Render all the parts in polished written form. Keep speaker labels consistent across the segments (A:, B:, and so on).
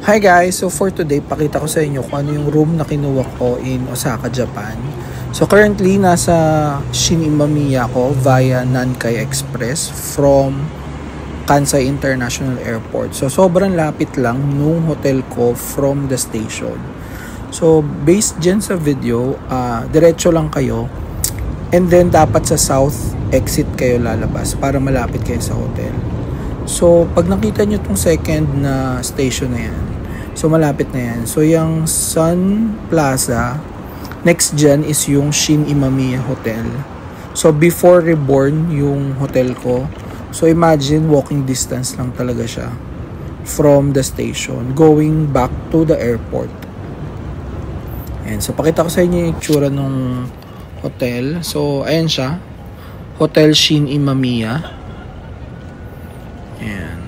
A: Hi guys! So for today, pakita ko sa inyo kung ano yung room na kinuha ko in Osaka, Japan. So currently, nasa Shin Imamiya ko via Nankai Express from Kansai International Airport. So sobrang lapit lang nung hotel ko from the station. So based dyan sa video, diretso lang kayo. And then dapat sa south exit kayo lalabas para malapit kayo sa hotel. So pag nakita nyo tong second na station na yan, so malapit na yan. So yung Sun Plaza, next dyan is yung Shin Imamiya Hotel. So before Reborn yung hotel ko. So imagine walking distance lang talaga siya from the station going back to the airport. And so pakita ko sa inyo yung itsura ng hotel. So ayan siya, Hotel Shin Imamiya. Ayan.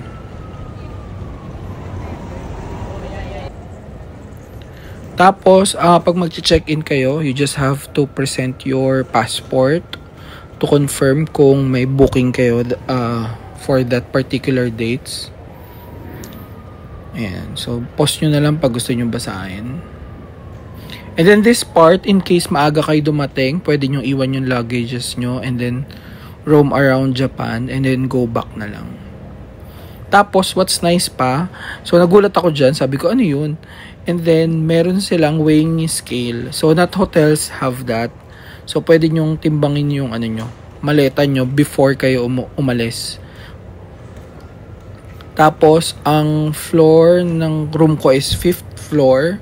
A: Tapos, pag mag-check-in kayo, you just have to present your passport to confirm kung may booking kayo for that particular dates. Ayan. So, post nyo na lang pag gusto nyo basahin. And then this part, in case maaga kayo dumating, pwede nyo iwan yung luggages nyo and then roam around Japan and then go back na lang. Tapos, what's nice pa, so nagulat ako dyan, sabi ko, ano yun? And then, meron silang weighing scale. So, not hotels have that. So, pwede nyong timbangin yung ano nyo, maleta nyo before kayo umalis. Tapos, ang floor ng room ko is 5th floor.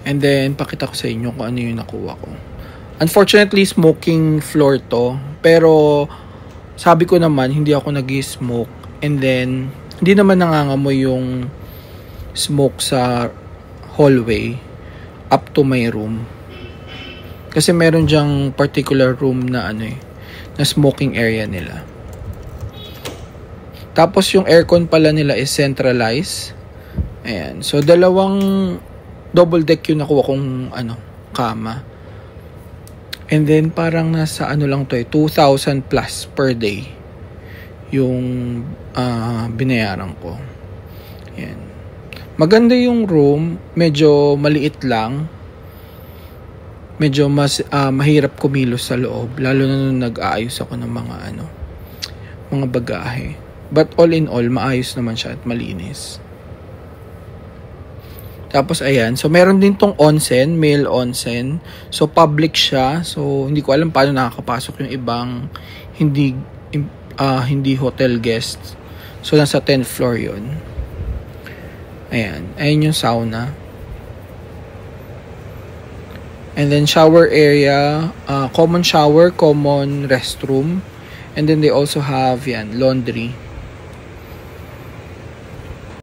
A: And then, pakita ko sa inyo kung ano yung nakuha ko. Unfortunately, smoking floor to. Pero, sabi ko naman, hindi ako nag-smoke. And then, hindi naman nangangamoy yung smoke sa hallway up to my room. Kasi meron dyang particular room na na smoking area nila. Tapos yung aircon pala nila is centralized. Ayan. So, dalawang double deck yung nakuha kong kama. And then, parang nasa lang to 2,000 plus per day yung binayaran ko. Yan. Maganda yung room, medyo maliit lang. Medyo mas mahirap kumilos sa loob, lalo na nung nag-aayos ako ng mga bagahe. But all in all, maayos naman siya at malinis. Tapos ayan, so meron din tong onsen, male onsen. So public siya. So hindi ko alam paano nakakapasok yung ibang hindi hotel guests. So nasa 10th floor 'yon. Ayan yung sauna. And then shower area, common shower, common restroom. And then they also have laundry.